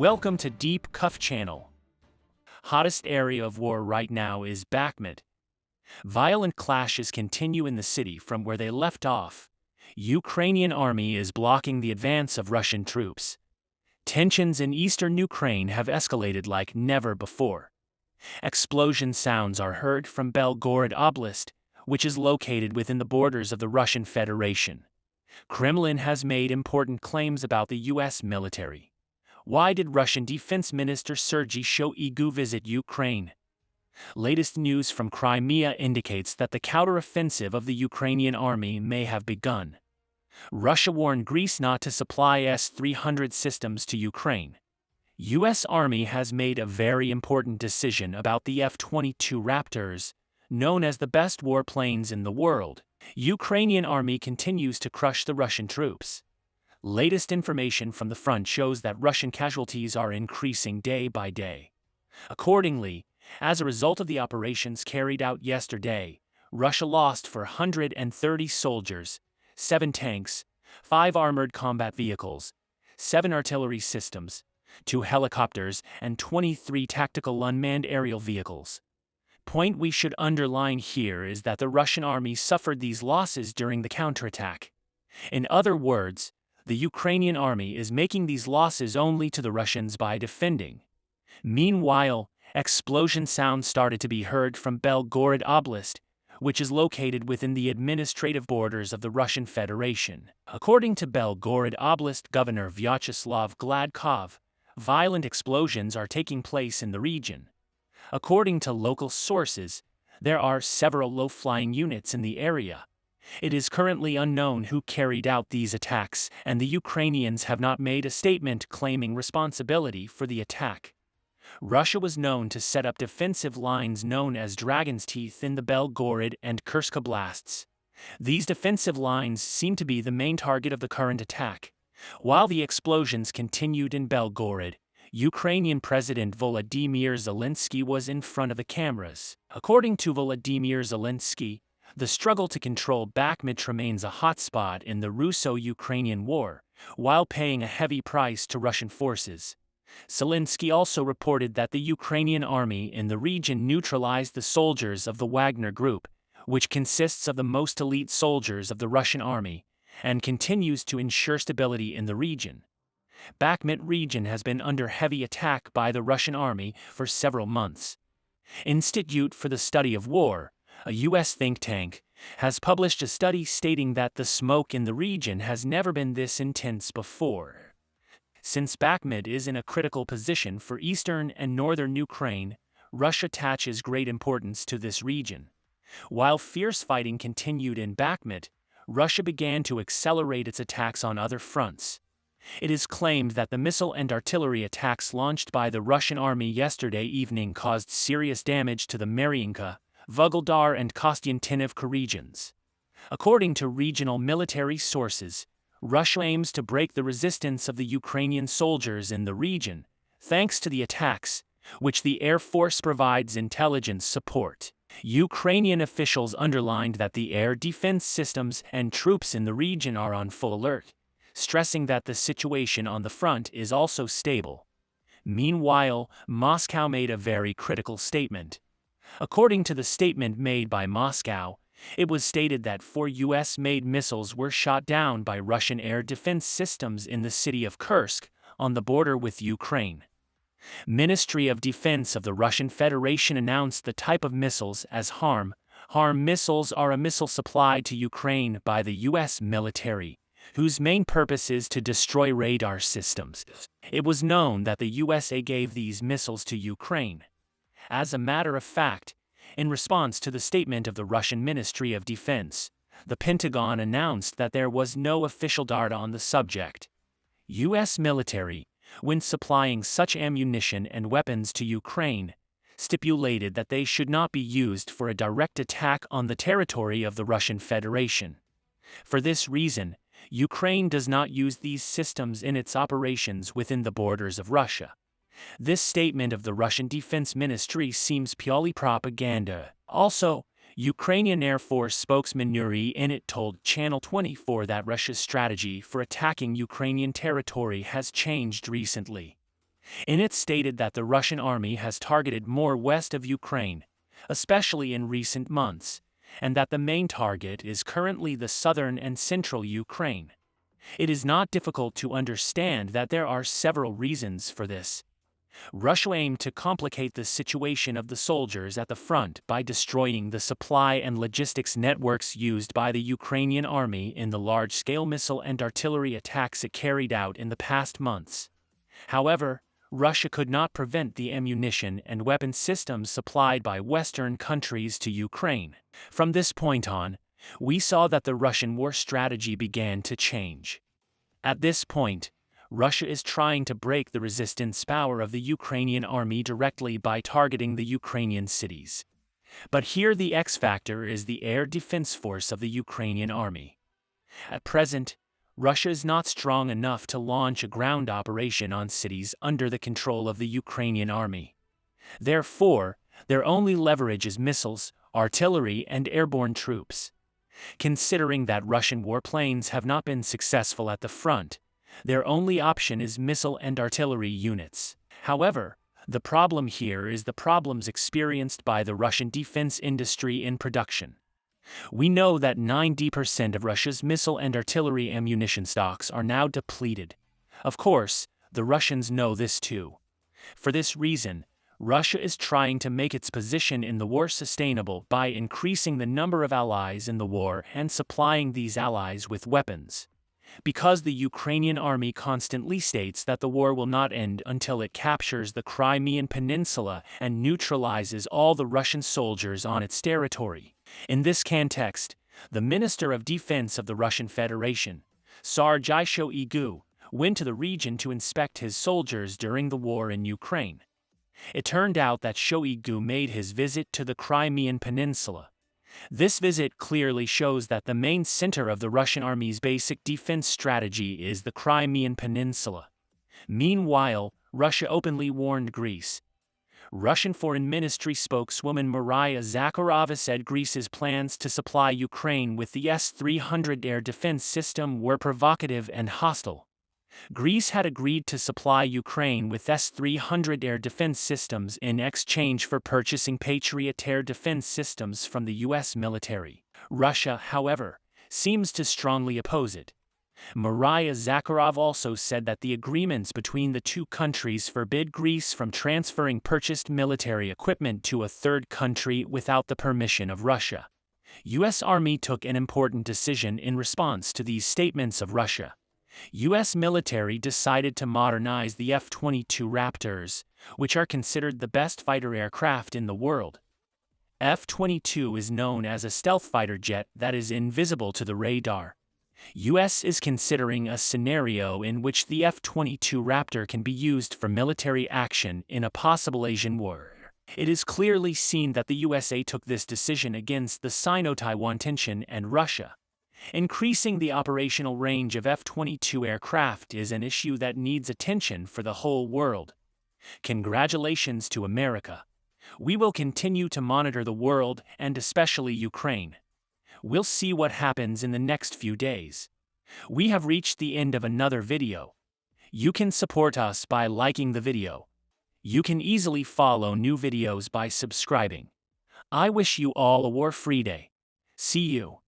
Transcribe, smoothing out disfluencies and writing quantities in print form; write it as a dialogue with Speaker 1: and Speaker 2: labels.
Speaker 1: Welcome to Deep Cuff Channel. Hottest area of war right now is Bakhmut. Violent clashes continue in the city from where they left off. Ukrainian army is blocking the advance of Russian troops. Tensions in eastern Ukraine have escalated like never before. Explosion sounds are heard from Belgorod Oblast, which is located within the borders of the Russian Federation. Kremlin has made important claims about the U.S. military. Why did Russian Defense Minister Sergei Shoigu visit Ukraine? Latest news from Crimea indicates that the counteroffensive of the Ukrainian army may have begun. Russia warned Greece not to supply S-300 systems to Ukraine. U.S. Army has made a very important decision about the F-22 Raptors, known as the best warplanes in the world. Ukrainian army continues to crush the Russian troops. Latest information from the front shows that Russian casualties are increasing day by day. Accordingly, as a result of the operations carried out yesterday, Russia lost 430 soldiers, 7 tanks, 5 armored combat vehicles, 7 artillery systems, 2 helicopters, and 23 tactical unmanned aerial vehicles. Point we should underline here is that the Russian army suffered these losses during the counterattack. In other words, the Ukrainian army is making these losses only to the Russians by defending. Meanwhile, explosion sounds started to be heard from Belgorod Oblast, which is located within the administrative borders of the Russian Federation. According to Belgorod Oblast Governor Vyacheslav Gladkov, violent explosions are taking place in the region. According to local sources, there are several low-flying units in the area. It is currently unknown who carried out these attacks, and the Ukrainians have not made a statement claiming responsibility for the attack. Russia was known to set up defensive lines known as Dragon's Teeth in the Belgorod and Kursk oblasts. These defensive lines seem to be the main target of the current attack. While the explosions continued in Belgorod, Ukrainian President Volodymyr Zelensky was in front of the cameras. According to Volodymyr Zelensky, the struggle to control Bakhmut remains a hotspot in the Russo-Ukrainian war, while paying a heavy price to Russian forces. Zelensky also reported that the Ukrainian army in the region neutralized the soldiers of the Wagner Group, which consists of the most elite soldiers of the Russian army, and continues to ensure stability in the region. Bakhmut region has been under heavy attack by the Russian army for several months. Institute for the Study of War, a U.S. think tank, has published a study stating that the smoke in the region has never been this intense before. Since Bakhmut is in a critical position for eastern and northern Ukraine, Russia attaches great importance to this region. While fierce fighting continued in Bakhmut, Russia began to accelerate its attacks on other fronts. It is claimed that the missile and artillery attacks launched by the Russian army yesterday evening caused serious damage to the Mariinka, Vuhledar and Kostiantynivka regions. According to regional military sources, Russia aims to break the resistance of the Ukrainian soldiers in the region, thanks to the attacks, which the Air Force provides intelligence support. Ukrainian officials underlined that the air defense systems and troops in the region are on full alert, stressing that the situation on the front is also stable. Meanwhile, Moscow made a very critical statement. According to the statement made by Moscow, it was stated that 4 U.S.-made missiles were shot down by Russian air defense systems in the city of Kursk, on the border with Ukraine. Ministry of Defense of the Russian Federation announced the type of missiles as HARM. HARM missiles are a missile supplied to Ukraine by the U.S. military, whose main purpose is to destroy radar systems. It was known that the USA gave these missiles to Ukraine. As a matter of fact, in response to the statement of the Russian Ministry of Defense, the Pentagon announced that there was no official data on the subject. U.S. military, when supplying such ammunition and weapons to Ukraine, stipulated that they should not be used for a direct attack on the territory of the Russian Federation. For this reason, Ukraine does not use these systems in its operations within the borders of Russia. This statement of the Russian Defense Ministry seems purely propaganda. Also, Ukrainian Air Force spokesman Yuri Init told Channel 24 that Russia's strategy for attacking Ukrainian territory has changed recently. In it stated that the Russian army has targeted more west of Ukraine, especially in recent months, and that the main target is currently the southern and central Ukraine. It is not difficult to understand that there are several reasons for this. Russia aimed to complicate the situation of the soldiers at the front by destroying the supply and logistics networks used by the Ukrainian army in the large-scale missile and artillery attacks it carried out in the past months. However, Russia could not prevent the ammunition and weapon systems supplied by Western countries to Ukraine. From this point on, we saw that the Russian war strategy began to change. At this point, Russia is trying to break the resistance power of the Ukrainian army directly by targeting the Ukrainian cities. But here the X factor is the air defense force of the Ukrainian army. At present, Russia is not strong enough to launch a ground operation on cities under the control of the Ukrainian army. Therefore, their only leverage is missiles, artillery, and airborne troops. Considering that Russian warplanes have not been successful at the front, their only option is missile and artillery units. However, the problem here is the problems experienced by the Russian defense industry in production. We know that 90% of Russia's missile and artillery ammunition stocks are now depleted. Of course, the Russians know this too. For this reason, Russia is trying to make its position in the war sustainable by increasing the number of allies in the war and supplying these allies with weapons. Because the Ukrainian army constantly states that the war will not end until it captures the Crimean Peninsula and neutralizes all the Russian soldiers on its territory. In this context, the Minister of Defense of the Russian Federation, Sergei Shoigu, went to the region to inspect his soldiers during the war in Ukraine. It turned out that Shoigu made his visit to the Crimean Peninsula. This visit clearly shows that the main center of the Russian army's basic defense strategy is the Crimean Peninsula. Meanwhile, Russia openly warned Greece. Russian Foreign Ministry spokeswoman Maria Zakharova said Greece's plans to supply Ukraine with the S-300 air defense system were provocative and hostile. Greece had agreed to supply Ukraine with S-300 air defense systems in exchange for purchasing Patriot air defense systems from the U.S. military. Russia, however, seems to strongly oppose it. Maria Zakharova also said that the agreements between the two countries forbid Greece from transferring purchased military equipment to a third country without the permission of Russia. U.S. Army took an important decision in response to these statements of Russia. U.S. military decided to modernize the F-22 Raptors, which are considered the best fighter aircraft in the world. F-22 is known as a stealth fighter jet that is invisible to the radar. U.S. is considering a scenario in which the F-22 Raptor can be used for military action in a possible Asian war. It is clearly seen that the USA took this decision against the Sino-Taiwan tension and Russia. Increasing the operational range of F-22 aircraft is an issue that needs attention for the whole world. Congratulations to America. We will continue to monitor the world and especially Ukraine. We'll see what happens in the next few days. We have reached the end of another video. You can support us by liking the video. You can easily follow new videos by subscribing. I wish you all a war-free day. See you.